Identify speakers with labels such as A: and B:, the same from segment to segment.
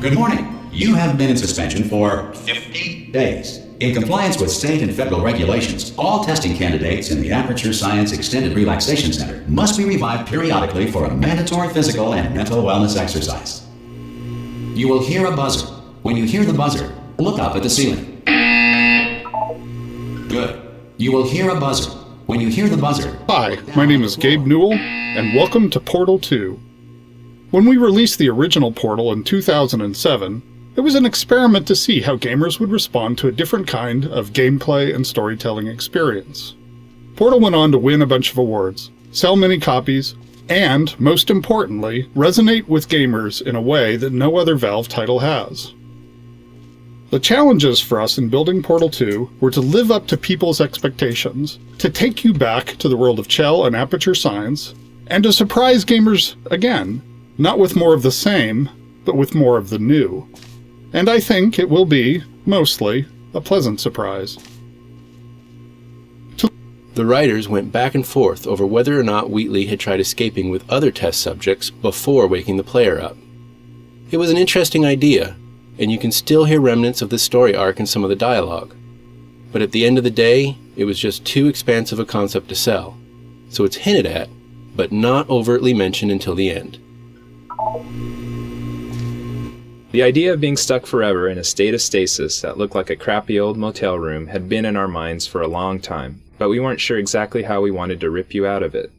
A: Good morning. You have been in suspension for 50 days. In compliance with state and federal regulations, all testing candidates in the Aperture Science Extended Relaxation Center must be revived periodically for a mandatory physical and mental wellness exercise. You will hear a buzzer. When you hear the buzzer, look up at the ceiling. Good. You will hear a buzzer. When you hear the buzzer...
B: Hi, my name is Gabe Newell, and welcome to Portal 2. When we released the original Portal in 2007, it was an experiment to see how gamers would respond to a different kind of gameplay and storytelling experience. Portal went on to win a bunch of awards, sell many copies, and, most importantly, resonate with gamers in a way that no other Valve title has. The challenges for us in building Portal 2 were to live up to people's expectations, to take you back to the world of Chell and Aperture Science, and to surprise gamers again, not with more of the same, but with more of the new. And I think it will be, mostly, a pleasant surprise.
C: The writers went back and forth over whether or not Wheatley had tried escaping with other test subjects before waking the player up. It was an interesting idea, and you can still hear remnants of the story arc in some of the dialogue. But at the end of the day, it was just too expansive a concept to sell, so it's hinted at, but not overtly mentioned until the end.
D: The idea of being stuck forever in a state of stasis that looked like a crappy old motel room had been in our minds for a long time, but we weren't sure exactly how we wanted to rip you out of it.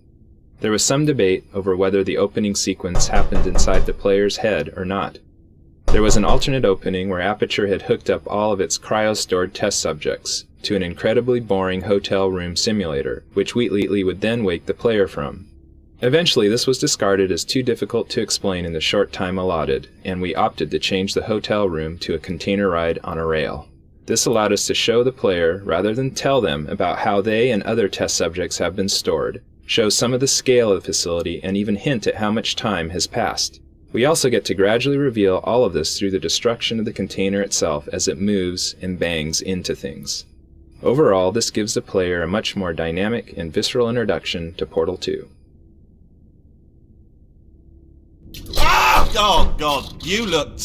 D: There was some debate over whether the opening sequence happened inside the player's head or not. There was an alternate opening where Aperture had hooked up all of its cryo-stored test subjects to an incredibly boring hotel room simulator, which Wheatley would then wake the player from. Eventually, this was discarded as too difficult to explain in the short time allotted, and we opted to change the hotel room to a container ride on a rail. This allowed us to show the player, rather than tell them about how they and other test subjects have been stored, show some of the scale of the facility, and even hint at how much time has passed. We also get to gradually reveal all of this through the destruction of the container itself as it moves and bangs into things. Overall, this gives the player a much more dynamic and visceral introduction to Portal 2.
E: Ah! Oh, God. You look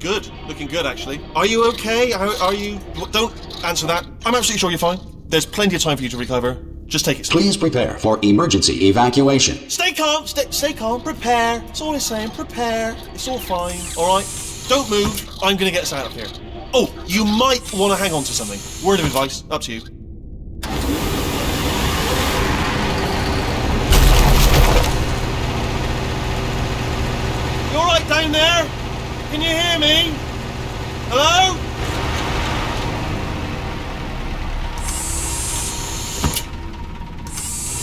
E: good. Looking good, actually. Are you okay? Are you... Don't answer that. I'm absolutely sure you're fine. There's plenty of time for you to recover. Just take it slow.
A: Please prepare for emergency evacuation.
E: Stay calm. Stay calm. Prepare. That's all it's saying. Prepare. It's all fine. All right? Don't move. I'm going to get us out of here. Oh, you might want to hang on to something. Word of advice. Up to you. You all right down there? Can you hear me? Hello?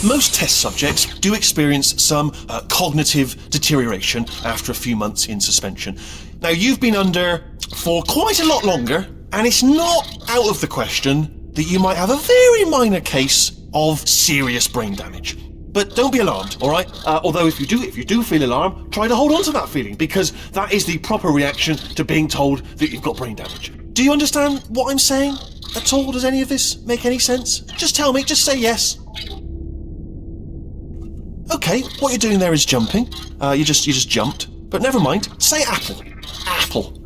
E: Most test subjects do experience some cognitive deterioration after a few months in suspension. Now, you've been under for quite a lot longer, and it's not out of the question that you might have a very minor case of serious brain damage. But don't be alarmed, all right? Although if you do feel alarmed, try to hold on to that feeling, because that is the proper reaction to being told that you've got brain damage. Do you understand what I'm saying at all? Does any of this make any sense? Just tell me, just say yes. Okay, what you're doing there is jumping. You just jumped. But never mind, say apple. Apple.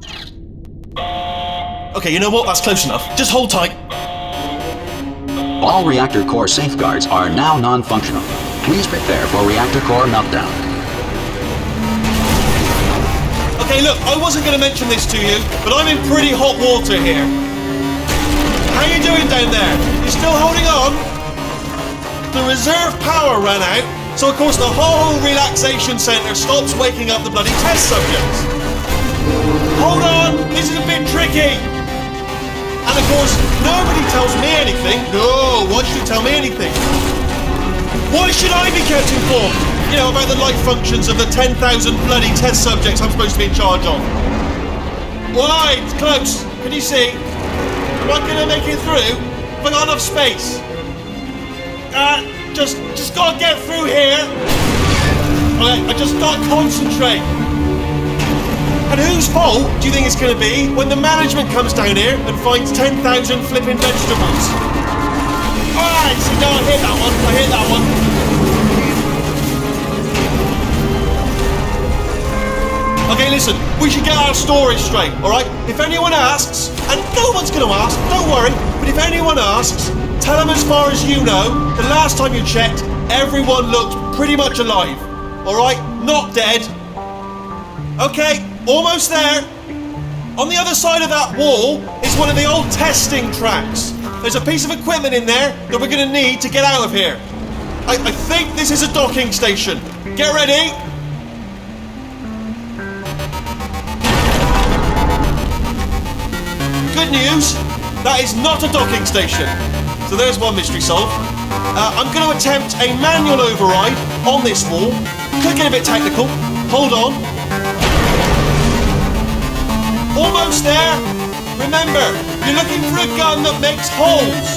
E: Okay, you know what? That's close enough. Just hold tight.
A: All reactor core safeguards are now non-functional. Please prepare for reactor core meltdown.
E: Okay, look, I wasn't going to mention this to you, but I'm in pretty hot water here. How you doing down there? You still holding on? The reserve power ran out, so of course the whole relaxation centre stops waking up the bloody test subjects. Hold on, this is a bit tricky. And of course, nobody tells me anything. No, why should you tell me anything? Why should I be kept informed? You know, about the life functions of the 10,000 bloody test subjects I'm supposed to be in charge of. Why? It's close. Can you see? Am I going to make it through? Have I got enough space? Just gotta get through here. Okay, I just gotta concentrate. And whose fault do you think it's gonna be when the management comes down here and finds 10,000 flipping vegetables? Alright, so no, I hit that one. Okay, Okay, listen, we should get our stories straight, alright? If anyone asks, and no one's gonna ask, don't worry, but if anyone asks, tell them as far as you know, the last time you checked, everyone looked pretty much alive. Alright? Not dead. Okay, almost there. On the other side of that wall is one of the old testing tracks. There's a piece of equipment in there that we're gonna need to get out of here. I think this is a docking station. Get ready. Good news, that is not a docking station. So there's one mystery solved. I'm going to attempt a manual override on this wall. Could get a bit technical. Hold on. Almost there. Remember, you're looking for a gun that makes holes.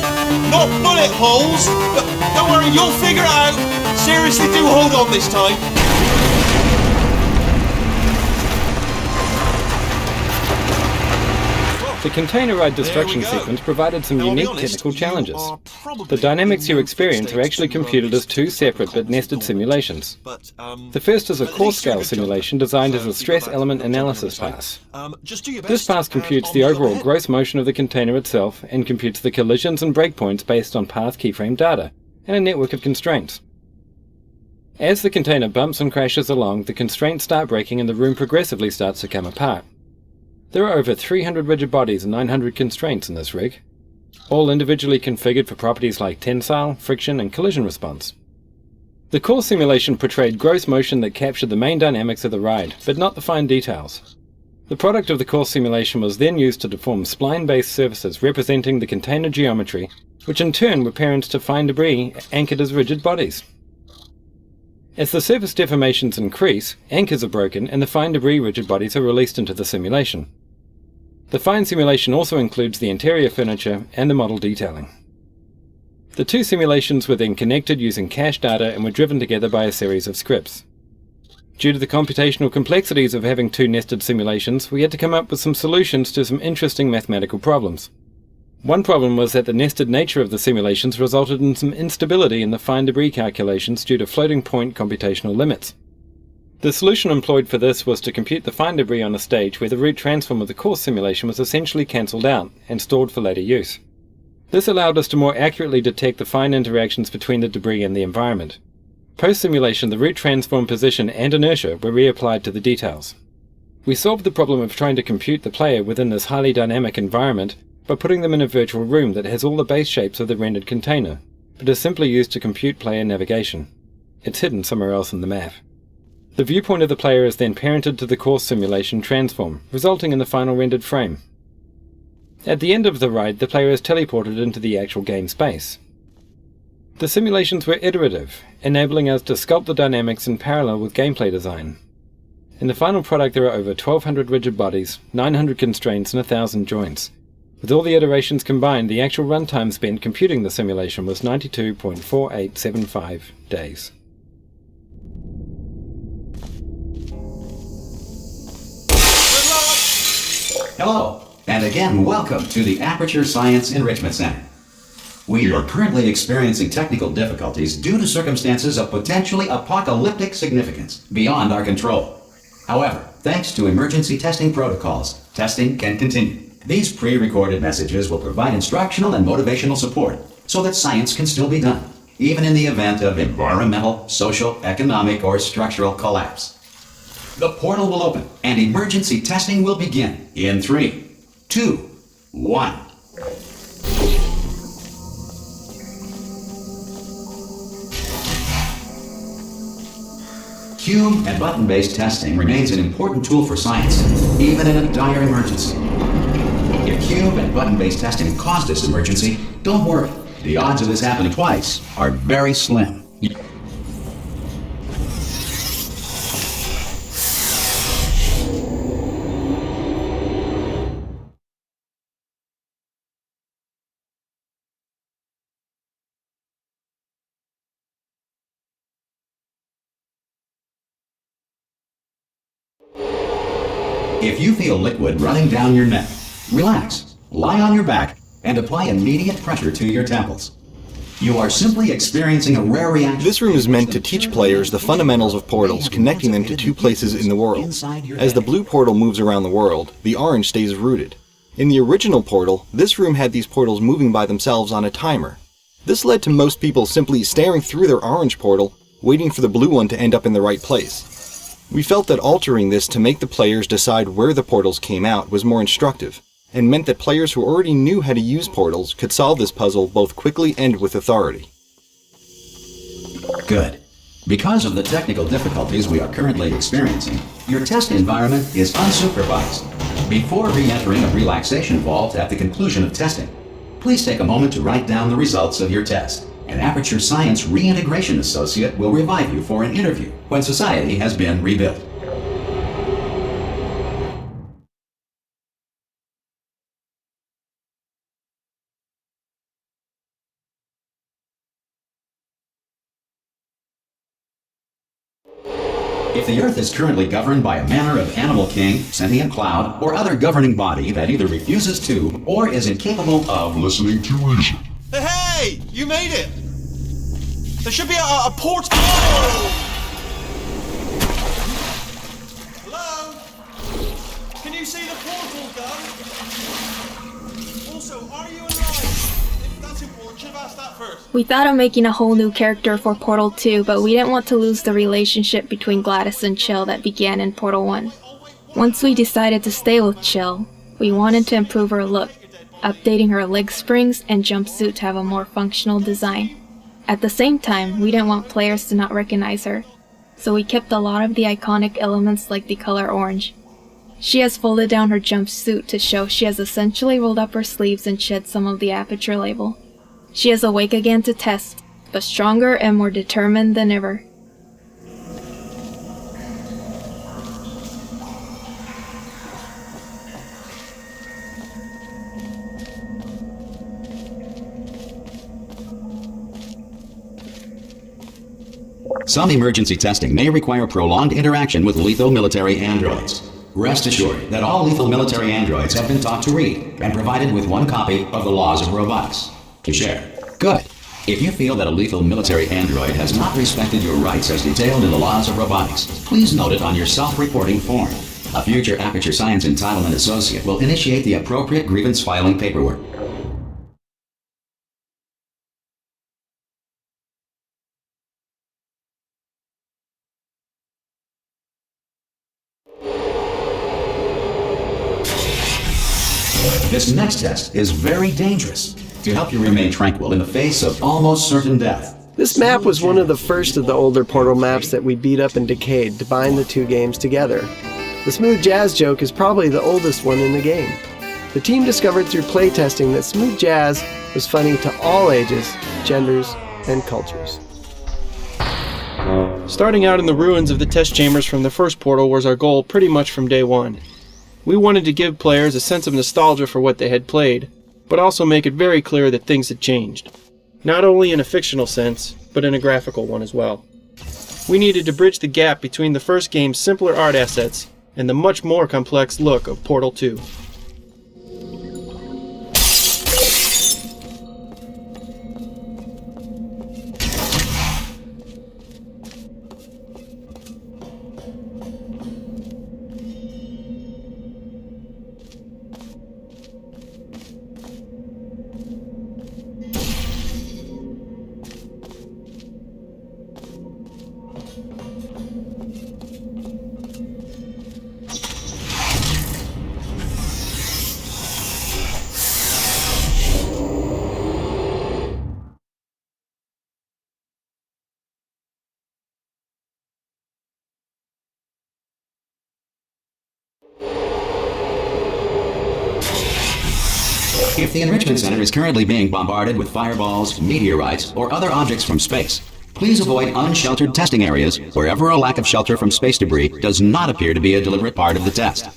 E: Not bullet holes, but don't worry, you'll figure it out. Seriously, do hold on this time.
F: The container ride destruction
E: There we go.
F: sequence provided some
E: Now, I'll be
F: unique
E: honest,
F: technical
E: you
F: challenges.
E: are probably
F: The dynamics you
E: immune
F: experience
E: from
F: are actually
E: states
F: computed as two
E: and
F: separate but
E: cons
F: nested
E: and
F: simulations.
E: but,
F: The first is a
E: at
F: core
E: least you're
F: scale
E: a good
F: simulation
E: jumper.
F: designed
E: So
F: as a
E: you
F: stress
E: go back
F: element
E: and jump
F: analysis
E: on the
F: pass.
E: side. Just do your
F: This
E: best,
F: pass
E: and
F: computes
E: on
F: the
E: the
F: overall
E: overhead.
F: gross motion of the container itself and computes the collisions and breakpoints based on path keyframe data and a network of constraints. As the container bumps and crashes along, the constraints start breaking and the room progressively starts to come apart. There are over 300 rigid bodies and 900 constraints in this rig, all individually configured for properties like tensile, friction, and collision response. The core simulation portrayed gross motion that captured the main dynamics of the ride, but not the fine details. The product of the core simulation was then used to deform spline-based surfaces representing the container geometry, which in turn were parents to fine debris anchored as rigid bodies. As the surface deformations increase, anchors are broken and the fine debris rigid bodies are released into the simulation. The fine simulation also includes the interior furniture and the model detailing. The two simulations were then connected using cache data and were driven together by a series of scripts. Due to the computational complexities of having two nested simulations, we had to come up with some solutions to some interesting mathematical problems. One problem was that the nested nature of the simulations resulted in some instability in the fine debris calculations due to floating point computational limits. The solution employed for this was to compute the fine debris on a stage where the root transform of the core simulation was essentially cancelled out and stored for later use. This allowed us to more accurately detect the fine interactions between the debris and the environment. Post-simulation, the root transform position and inertia were reapplied to the details. We solved the problem of trying to compute the player within this highly dynamic environment by putting them in a virtual room that has all the base shapes of the rendered container, but is simply used to compute player navigation. It's hidden somewhere else in the map. The viewpoint of the player is then parented to the core simulation transform, resulting in the final rendered frame. At the end of the ride, the player is teleported into the actual game space. The simulations were iterative, enabling us to sculpt the dynamics in parallel with gameplay design. In the final product there are over 1,200 rigid bodies, 900 constraints and 1,000 joints. With all the iterations combined, the actual runtime spent computing the simulation was 92.4875 days.
A: Hello, and again, welcome to the Aperture Science Enrichment Center. We are currently experiencing technical difficulties due to circumstances of potentially apocalyptic significance beyond our control. However, thanks to emergency testing protocols, testing can continue. These pre-recorded messages will provide instructional and motivational support so that science can still be done, even in the event of environmental, social, economic, or structural collapse. The portal will open and emergency testing will begin in 3, 2, 1. Cube and button-based testing remains an important tool for science, even in a dire emergency. If cube and button-based testing caused this emergency, don't worry. The odds of this happening twice are very slim. If you feel liquid running down your neck, relax, lie on your back, and apply immediate pressure to your temples. You are simply experiencing a rare reaction.
G: This room is meant to teach players the fundamentals of portals, connecting them to two places in the world. As the blue portal moves around the world, the orange stays rooted. In the original portal, this room had these portals moving by themselves on a timer. This led to most people simply staring through their orange portal, waiting for the blue one to end up in the right place. We felt that altering this to make the players decide where the portals came out was more instructive, and meant that players who already knew how to use portals could solve this puzzle both quickly and with authority.
A: Good. Because of the technical difficulties we are currently experiencing, your test environment is unsupervised. Before re-entering a relaxation vault at the conclusion of testing, please take a moment to write down the results of your test. An Aperture Science Reintegration Associate will revive you for an interview when society has been rebuilt. If the Earth is currently governed by a manner of animal king, sentient cloud, or other governing body that either refuses to or is incapable of listening to reason.
E: Hey! You made it! There should be a port... Oh! Hello? Can you see the portal gun? Also, are you alive? That's important. Should have asked that first.
H: We thought of making a whole new character for Portal 2, but we didn't want to lose the relationship between Gladys and Chill that began in Portal 1. Once we decided to stay with Chill, we wanted to improve her look, updating her leg springs and jumpsuit to have a more functional design. At the same time, we didn't want players to not recognize her, so we kept a lot of the iconic elements like the color orange. She has folded down her jumpsuit to show she has essentially rolled up her sleeves and shed some of the Aperture label. She is awake again to test, but stronger and more determined than ever.
A: Some emergency testing may require prolonged interaction with lethal military androids. Rest assured that all lethal military androids have been taught to read and provided with one copy of the Laws of Robotics to share. Good. If you feel that a lethal military android has not respected your rights as detailed in the Laws of Robotics, please note it on your self-reporting form. A future Aperture Science Entitlement Associate will initiate the appropriate grievance filing paperwork. This next test is very dangerous to help you remain tranquil in the face of almost certain death.
I: This map was one of the first of the older Portal maps that we beat up and decayed to bind the two games together. The Smooth Jazz joke is probably the oldest one in the game. The team discovered through playtesting that Smooth Jazz was funny to all ages, genders, and cultures.
J: Starting out in the ruins of the test chambers from the first Portal was our goal pretty much from day one. We wanted to give players a sense of nostalgia for what they had played, but also make it very clear that things had changed. Not only in a fictional sense, but in a graphical one as well. We needed to bridge the gap between the first game's simpler art assets and the much more complex look of Portal 2.
A: If the Enrichment Center is currently being bombarded with fireballs, meteorites, or other objects from space, please avoid unsheltered testing areas wherever a lack of shelter from space debris does not appear to be a deliberate part of the test.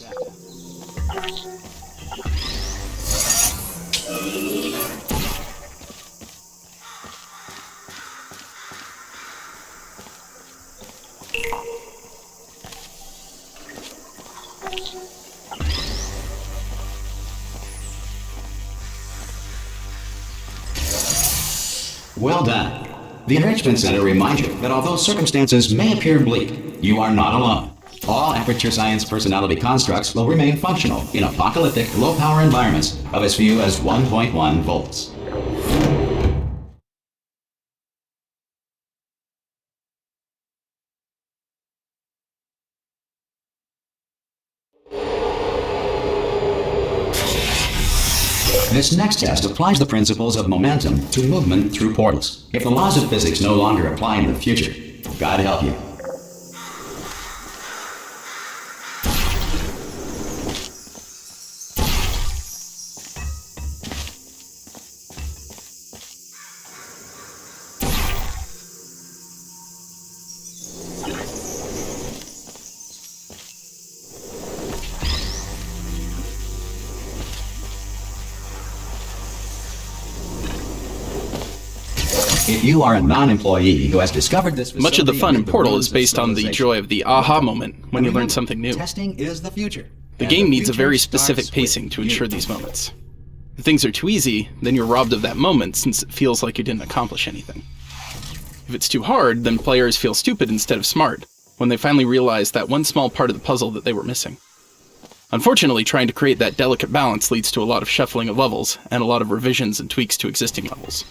A: Well done. The Enrichment Center reminds you that although circumstances may appear bleak, you are not alone. All Aperture Science personality constructs will remain functional in apocalyptic, low-power environments of as few as 1.1 volts. This next test applies the principles of momentum to movement through portals. If the laws of physics no longer apply in the future, God help you. If you are a non-employee who has discovered this
K: Much of the fun in Portal is based on the joy of the aha moment when you learn something new.
A: Testing is the future.
K: The game needs a very specific pacing to ensure these moments. If things are too easy, then you're robbed of that moment since it feels like you didn't accomplish anything. If it's too hard, then players feel stupid instead of smart when they finally realize that one small part of the puzzle that they were missing. Unfortunately, trying to create that delicate balance leads to a lot of shuffling of levels and a lot of revisions and tweaks to existing levels.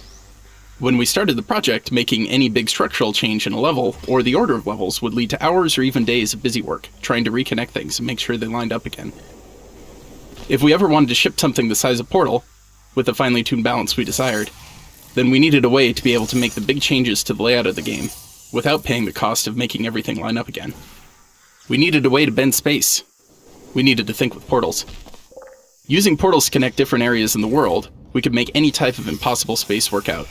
K: When we started the project, making any big structural change in a level, or the order of levels, would lead to hours or even days of busy work, trying to reconnect things and make sure they lined up again. If we ever wanted to ship something the size of Portal, with the finely tuned balance we desired, then we needed a way to be able to make the big changes to the layout of the game, without paying the cost of making everything line up again. We needed a way to bend space. We needed to think with portals. Using portals to connect different areas in the world, we could make any type of impossible space work out.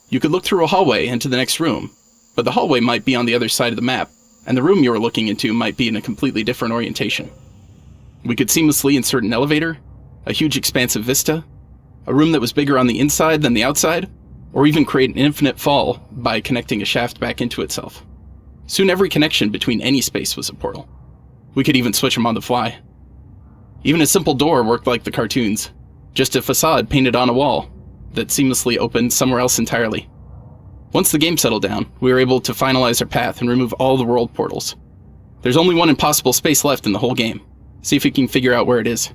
K: You could look through a hallway into the next room, but the hallway might be on the other side of the map, and the room you were looking into might be in a completely different orientation. We could seamlessly insert an elevator, a huge expansive vista, a room that was bigger on the inside than the outside, or even create an infinite fall by connecting a shaft back into itself. Soon every connection between any space was a portal. We could even switch them on the fly. Even a simple door worked like the cartoons, just a facade painted on a wall that seamlessly opened somewhere else entirely. Once the game settled down, we were able to finalize our path and remove all the world portals. There's only one impossible space left in the whole game. See if we can figure out where it is.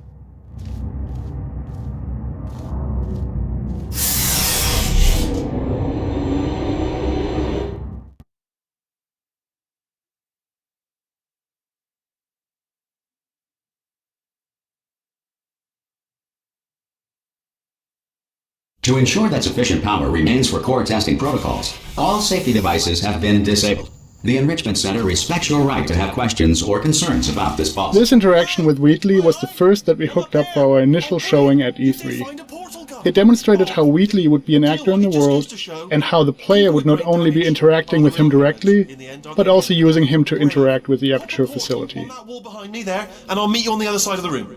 A: To ensure that sufficient power remains for core testing protocols, all safety devices have been disabled. The Enrichment Center respects your right to have questions or concerns about this policy.
B: This interaction with Wheatley was the first that we hooked up for our initial showing at E3. It demonstrated how Wheatley would be an actor in the world, and how the player would not only be interacting with him directly, but also using him to interact with the Aperture facility.
E: That wall behind me there, and I'll meet you on the other side of the room.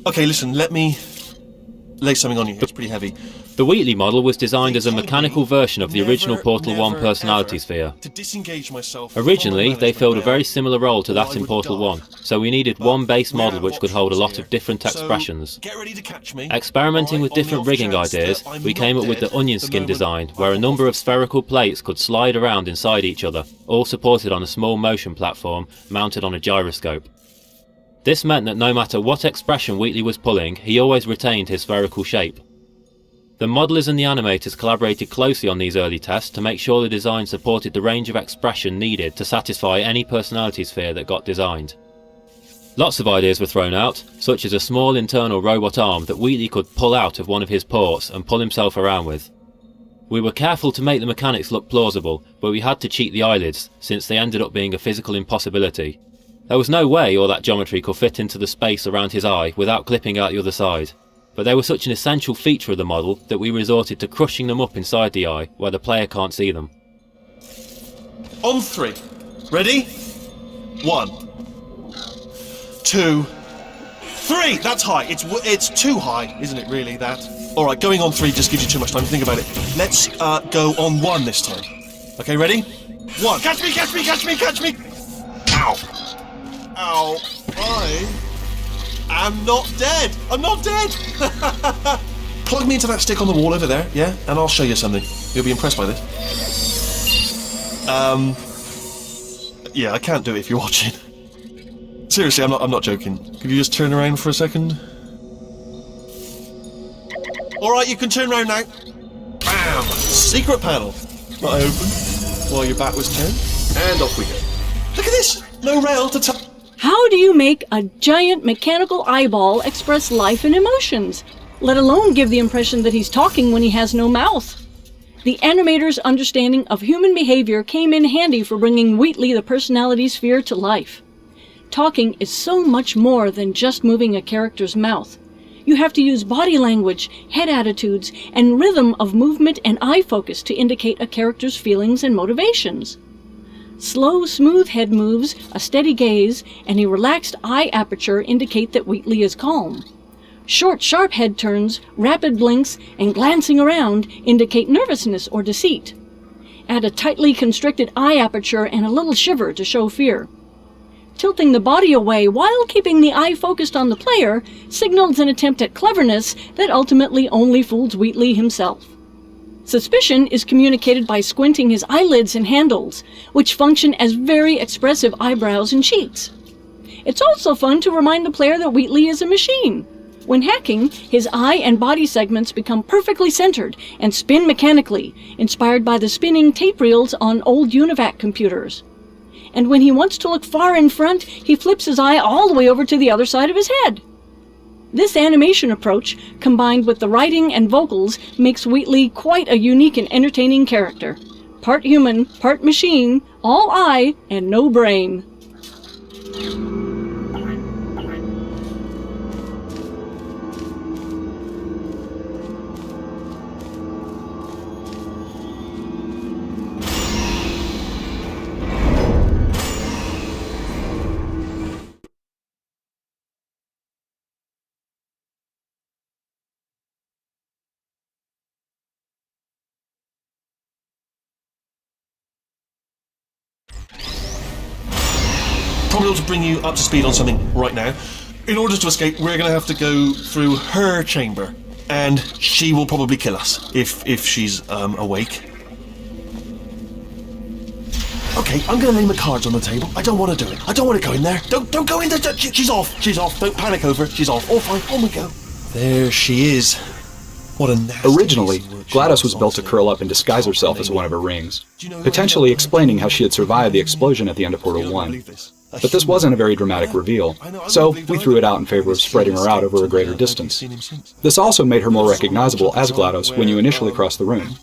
E: Okay, listen, let me lay something on you. It's pretty heavy.
L: The Wheatley model was designed as a mechanical version of the original Portal 1 personality sphere.
E: To disengage myself.
L: Originally, they filled a very similar role to that in Portal 1, so we needed one base model which could hold a lot of different expressions.
E: Get ready to catch me.
L: Experimenting with different rigging ideas, we came up with the onion skin design, where a number of spherical plates could slide around inside each other, all supported on a small motion platform mounted on a gyroscope. This meant that no matter what expression Wheatley was pulling, he always retained his spherical shape. The modelers and the animators collaborated closely on these early tests to make sure the design supported the range of expression needed to satisfy any personality sphere that got designed. Lots of ideas were thrown out, such as a small internal robot arm that Wheatley could pull out of one of his ports and pull himself around with. We were careful to make the mechanics look plausible, but we had to cheat the eyelids, since they ended up being a physical impossibility. There was no way all that geometry could fit into the space around his eye without clipping out the other side, but they were such an essential feature of the model that we resorted to crushing them up inside the eye where the player can't see them.
E: On 3. Ready? 1, 2, 3! That's high. It's too high, isn't it, really, that? Alright, going on 3 just gives you too much time to think about it. Let's go on 1 this time. Okay, ready? 1. Catch me, catch me, catch me, catch me! Ow! Ow! I am not dead! I'm not dead! plug me into that stick on the wall over there, yeah? And I'll show you something. You'll be impressed by this. Yeah, I can't do it if you're watching. Seriously, I'm not joking. Could you just turn around for a second? Alright, you can turn around now. Bam! Secret panel. That I opened while your back was turned. And off we go. Look at this! No rail to touch.
M: How do you make a giant mechanical eyeball express life and emotions, let alone give the impression that he's talking when he has no mouth? The animator's understanding of human behavior came in handy for bringing Wheatley the personality sphere to life. Talking is so much more than just moving a character's mouth. You have to use body language, head attitudes, and rhythm of movement and eye focus to indicate a character's feelings and motivations. Slow, smooth head moves, a steady gaze, and a relaxed eye aperture indicate that Wheatley is calm. Short, sharp head turns, rapid blinks, and glancing around indicate nervousness or deceit. Add a tightly constricted eye aperture and a little shiver to show fear. Tilting the body away while keeping the eye focused on the player signals an attempt at cleverness that ultimately only fools Wheatley himself. Suspicion is communicated by squinting his eyelids and handles, which function as very expressive eyebrows and cheeks. It's also fun to remind the player that Wheatley is a machine. When hacking, his eye and body segments become perfectly centered and spin mechanically, inspired by the spinning tape reels on old UNIVAC computers. And when he wants to look far in front, he flips his eye all the way over to the other side of his head. This animation approach, combined with the writing and vocals, makes Wheatley quite a unique and entertaining character. Part human, part machine, all eye, and no brain.
E: Probably ought to bring you up to speed on something right now. In order to escape, we're going to have to go through her chamber, and she will probably kill us if she's awake. Okay, I'm going to lay my cards on the table. I don't want to do it. I don't want to go in there. Don't go in there. She's off. She's off. Don't panic over. She's off. All fine. On we go. There she is. What a nasty.
N: Originally, GLaDOS was built to curl up and disguise herself as one of her rings, potentially explaining how she had survived the explosion at the end of Portal 1. But this wasn't a very dramatic reveal, so we threw it out in favor of spreading her out over a greater distance. This also made her more recognizable as GLaDOS when you initially crossed the room.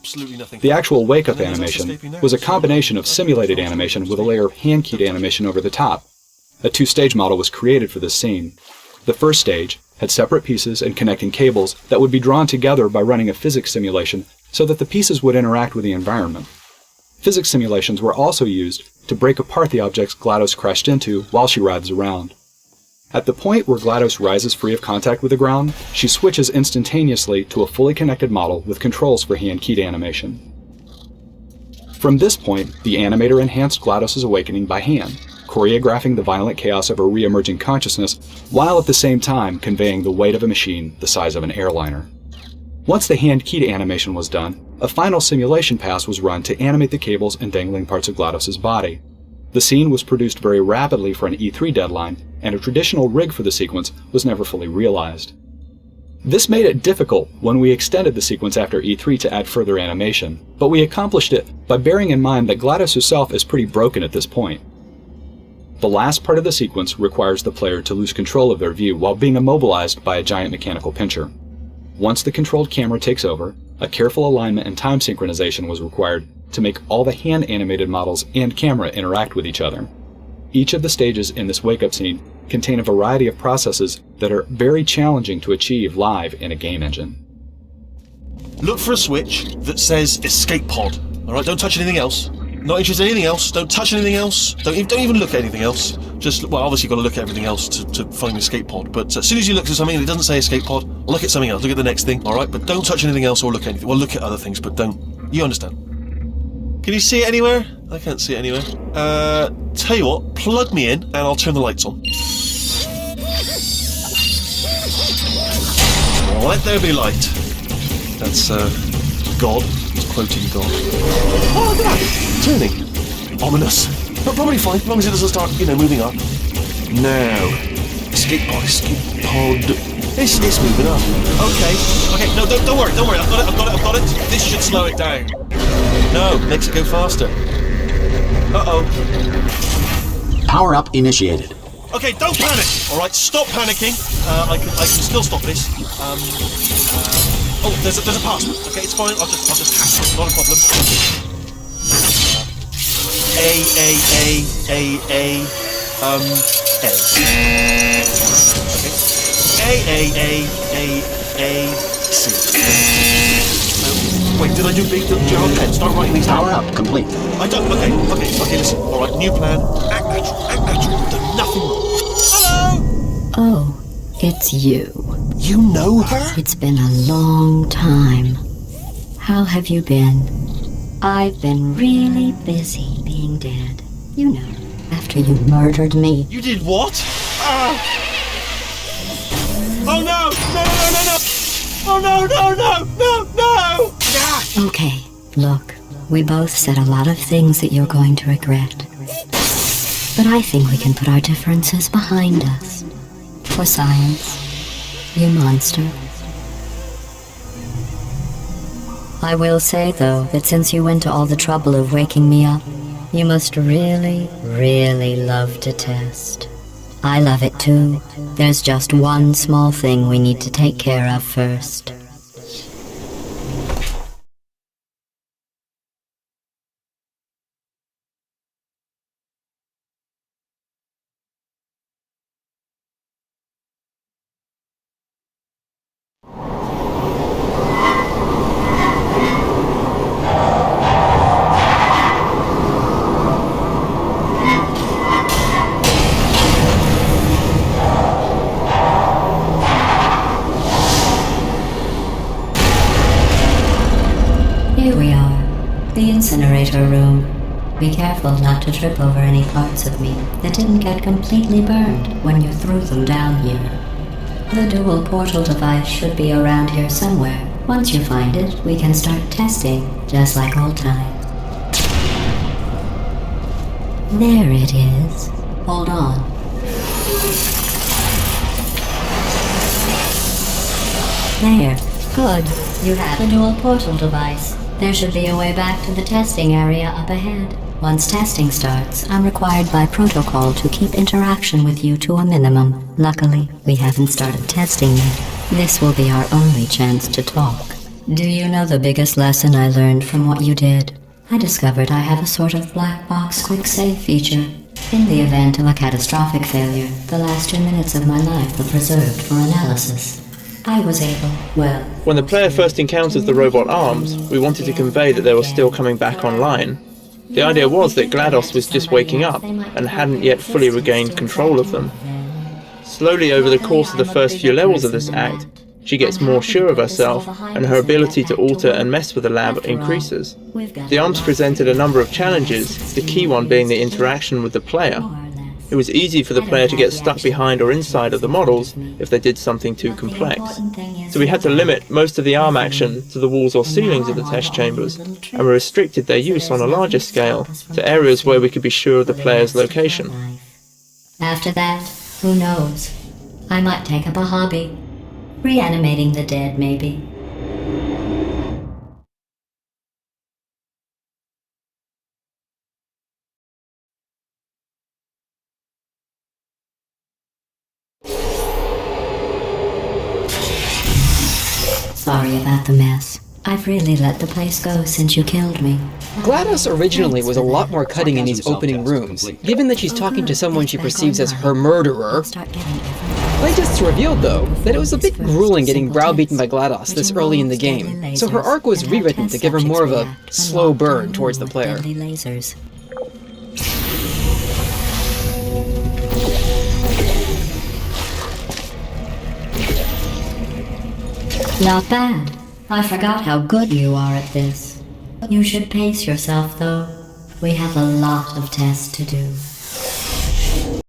N: The actual wake-up animation was a combination of simulated animation with a layer of hand-keyed animation over the top. A two-stage model was created for this scene. The first stage had separate pieces and connecting cables that would be drawn together by running a physics simulation so that the pieces would interact with the environment. Physics simulations were also used to break apart the objects GLaDOS crashed into while she writhes around. At the point where GLaDOS rises free of contact with the ground, she switches instantaneously to a fully connected model with controls for hand-keyed animation. From this point, the animator enhanced GLaDOS's awakening by hand, choreographing the violent chaos of her re-emerging consciousness, while at the same time conveying the weight of a machine the size of an airliner. Once the hand-keyed animation was done, a final simulation pass was run to animate the cables and dangling parts of GLaDOS's body. The scene was produced very rapidly for an E3 deadline, and a traditional rig for the sequence was never fully realized. This made it difficult when we extended the sequence after E3 to add further animation, but we accomplished it by bearing in mind that GLaDOS herself is pretty broken at this point. The last part of the sequence requires the player to lose control of their view while being immobilized by a giant mechanical pincher. Once the controlled camera takes over, a careful alignment and time synchronization was required to make all the hand-animated models and camera interact with each other. Each of the stages in this wake-up scene contain a variety of processes that are very challenging to achieve live in a game engine.
E: Look for a switch that says escape pod. Alright, don't touch anything else. Not interested in anything else. Don't touch anything else. Don't even look at anything else. Just, well, obviously you've got to look at everything else to find the escape pod. But as soon as you look at something and it doesn't say escape pod, look at something else. Look at the next thing, alright? But don't touch anything else or look at anything. Well, look at other things, but don't. You understand? Can you see it anywhere? I can't see it anywhere. Tell you what, plug me in and I'll turn the lights on. Let there be light. That's, God. He's quoting God. Oh, look at that! Turning. Ominous. But probably fine, as long as it doesn't start, moving up. Now. Escape pod. It's moving up. Okay, no, don't worry. I've got it. This should slow it down. No, makes it go faster. Uh-oh.
A: Power up initiated.
E: Okay, don't panic. All right, stop panicking. I can still stop this. Oh, there's a password. Okay, it's fine. I'll just hack it. Not a problem. A-C. Wait, did I do big Gerald Penn? Start writing these down.
A: Power up complete.
E: I don't. Okay, listen. All right, new plan. Act natural. Done nothing wrong. Hello.
O: Oh, it's you.
E: You know her?
O: It's been a long time. How have you been? I've been really busy being dead. You know, after you murdered me.
E: You did what? Oh no! Oh no!
O: Okay, look, we both said a lot of things that you're going to regret. But I think we can put our differences behind us. For science, you monster. I will say, though, that since you went to all the trouble of waking me up, you must really, really love to test. I love it too. There's just one small thing we need to take care of first. Here we are, the incinerator room. Be careful not to trip over any parts of me that didn't get completely burned when you threw them down here. The dual portal device should be around here somewhere. Once you find it, we can start testing, just like old times. There it is. Hold on. There. Good. You have a dual portal device. There should be a way back to the testing area up ahead. Once testing starts, I'm required by protocol to keep interaction with you to a minimum. Luckily, we haven't started testing yet. This will be our only chance to talk. Do you know the biggest lesson I learned from what you did? I discovered I have a sort of black box quick save feature. In the event of a catastrophic failure, the last 2 minutes of my life were preserved for analysis. I was able, well...
J: When the player first encounters the robot arms, we wanted to convey that they were still coming back online. The idea was that GLaDOS was just waking up, and hadn't yet fully regained control of them. Slowly over the course of the first few levels of this act, she gets more sure of herself, and her ability to alter and mess with the lab increases. The arms presented a number of challenges, the key one being the interaction with the player. It was easy for the player to get stuck behind or inside of the models if they did something too complex. So we had to limit most of the arm action to the walls or ceilings of the test chambers, and we restricted their use on a larger scale to areas where we could be sure of the player's location.
O: After that, who knows? I might take up a hobby. Reanimating the dead, maybe. Sorry about the mess. I've really let the place go since you killed me.
P: GLaDOS originally was a lot more cutting in these opening rooms, given that she's talking to someone she perceives as her murderer. Playtests revealed, though, that it was a bit grueling getting browbeaten by GLaDOS this early in the game, so her arc was rewritten to give her more of a slow burn towards the player.
O: Not bad. I forgot how good you are at this. You should pace yourself, though. We have a lot of tests to do.